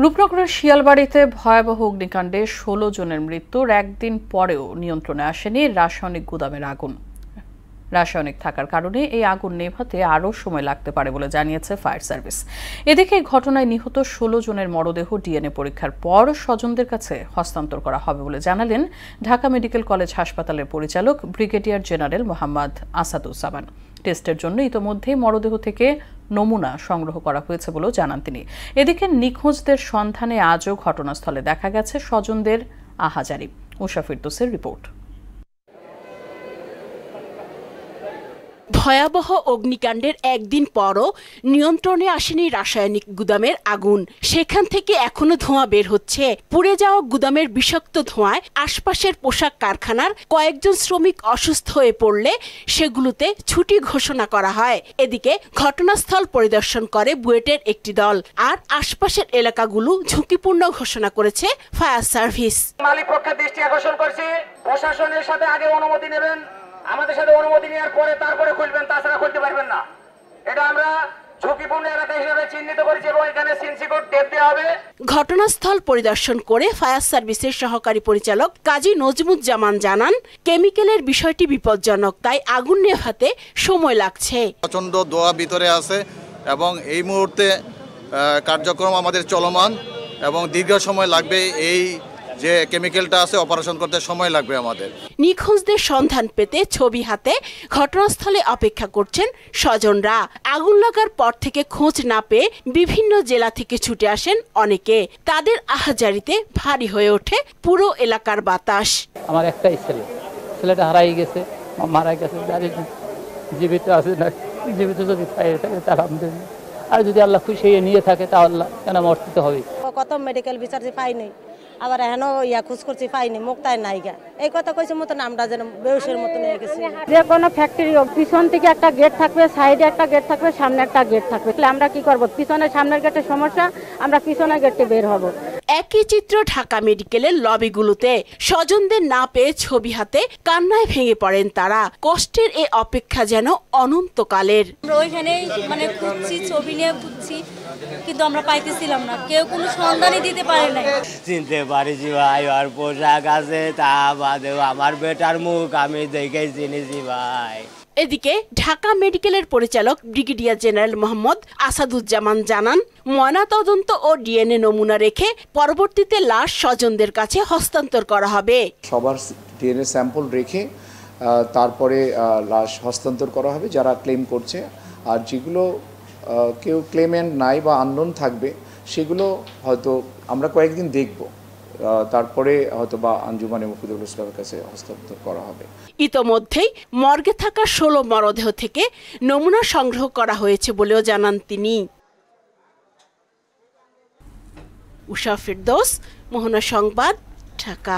রূপনগরের শিয়ালবাড়িতে ভয়াবহ অগ্নিকাণ্ডে ১৬ জনের মৃত্যুর একদিন পরেও নিয়ন্ত্রণে আসেনি রাসায়নিক গুদামের আগুন। রাসায়নিক থাকার কারণে এই আগুন নেভাতে আরও সময় লাগতে পারে বলে জানিয়েছে ফায়ার সার্ভিস। এদিকে ঘটনায় নিহত ১৬ জনের মরদেহ ডিএনএ পরীক্ষার পর স্বজনদের কাছে হস্তান্তর করা হবে বলে জানালেন ঢাকা মেডিকেল কলেজ হাসপাতালের পরিচালক ব্রিগেডিয়ার জেনারেল মোহাম্মদ আসাদুজ্জামান। টেস্টের জন্য ইতোমধ্যেই মরদেহ থেকে নমুনা সংগ্রহ করা হয়েছে বলেও জানান তিনি। এদিকে নিখোঁজদের সন্ধানে আজও ঘটনাস্থলে দেখা গেছে স্বজনদের আহাজারি। উষা ফিরদৌসের রিপোর্ট। ভয়াবহ অগ্নিকাণ্ডের একদিন পরও নিয়ন্ত্রণে আসেনি রাসায়নিক গুদামের আগুন। সেখান থেকে এখনো ধোঁয়া বের হচ্ছে। পুড়ে যাওয়া গুদামের বিষাক্ত ধোঁয়ায় আশপাশের পোশাক কারখানার কয়েকজন শ্রমিক অসুস্থ হয়ে পড়লে সেগুলোতে ছুটি ঘোষণা করা হয়। এদিকে ঘটনাস্থল পরিদর্শন করে বুয়েটের একটি দল, আর আশপাশের এলাকাগুলো ঝুঁকিপূর্ণ ঘোষণা করেছে ফায়ার সার্ভিস। মালিক পক্ষের দৃষ্টি আকর্ষণ করছি, প্রশাসনের সাথে আগে অনুমতি নেবেন, আমাদের সাথে অনুমতি নেওয়ার পরে তারপরে খুলবেন, তাছাড়া খুলতে পারবেন না। এটা আমরা ঝুঁকিপূর্ণ এলাকা হিসেবে চিহ্নিত করেছি এবং এখানে সিনসিকোড টেপ দেওয়া হবে। ঘটনাস্থল পরিদর্শন করে ফায়ার সার্ভিসের সহকারী পরিচালক কাজী নজমুজ্জামান জানান, কেমিক্যালের বিষয়টি বিপজ্জনক, তাই আগুন নেভাতে সময় লাগছে। প্রচন্ড ধোঁয়া ভিতরে আছে এবং এই মুহূর্তে কার্যক্রম আমাদের চলমান এবং দীর্ঘ সময় লাগবে। এই যে কেমিক্যালটা আছে অপারেশন করতে সময় লাগবে আমাদের। নিখোঁজদের সন্ধান পেতে ছবি হাতে ঘটনাস্থলে অপেক্ষা করছেন স্বজনরা। আগুন লাগার পর থেকে খোঁজ না পেয়ে বিভিন্ন জেলা থেকে ছুটে আসেন অনেকে। তাদের আহাজারিতে ভারী হয়ে ওঠে পুরো এলাকার বাতাস। আমার একটাই ছেলেটা হারাই গেছে, মারা গেছে, জীবিত আছে না, জীবিত যদি পাই তাহলে আলহামদুলিল্লাহ, আর যদি আল্লাহ খুশি নিয়ে থাকে তাহলে কেন মরতে হবে। কত মেডিকেল বিচারছি পাইনি, আবার এখনো খোঁজ করছি পাইনি, মুক্তায় নাইগা এই কথা কইছে মতন আমরা যেন বেউসের মতন হয়ে গেছি। যে কোনো ফ্যাক্টরি হোক, পিছন থেকে একটা গেট থাকবে, সাইডে একটা গেট থাকবে, সামনে একটা গেট থাকবে। আমরা কি করব? পিছনে সামনের গেটের সমস্যা, আমরা পিছনের গেটে বের হব। একই চিত্র ঢাকা মেডিকেলের লবিগুলোতে। স্বজনদের না পেয়ে ছবি হাতে কান্নায় ভেঙে পড়েন তারা। কষ্টের এ অপেক্ষা যেন অনন্তকালের। আমরা ওইখানেই খুঁজছি, ছবি নিয়ে খুঁজছি, কিন্তু আমরা পাইতেছিলাম না, কেউ কোনো সন্ধানই দিতে পারে নাই। চিনতে পারিছি ভাই, আর পোশাক আছে, তা বাদেও আমার বেটার মুখ আমি দেখে চিনেছি ভাই। এদিকে ঢাকা মেডিকেলের পরিচালক ব্রিগেডিয়ার জেনারেল মোহাম্মদ আসাদুজ্জামান জানান, ময়নাতদন্ত ও ডিএনএ নমুনা রেখে পরবর্তীতে লাশ স্বজনদের কাছে হস্তান্তর করা হবে। সবার ডিএনএ স্যাম্পল রেখে তারপরে লাশ হস্তান্তর করা হবে যারা ক্লেম করছে, আর যেগুলো কেউ ক্লেমেন্ট নাই বা আননোন থাকবে সেগুলো হয়তো আমরা কয়েকদিন দেখব, তারপরে হয়তো বা আঞ্জুমানে মুফিদুল ইসলামের কাছে হস্তান্তর করা হবে। ইতোমধ্যেই মর্গে থাকা ১৬ মরদেহ থেকে নমুনা সংগ্রহ করা হয়েছে বলেও জানান তিনি। উষা ফিরদৌস, মোহনা সংবাদ, ঢাকা।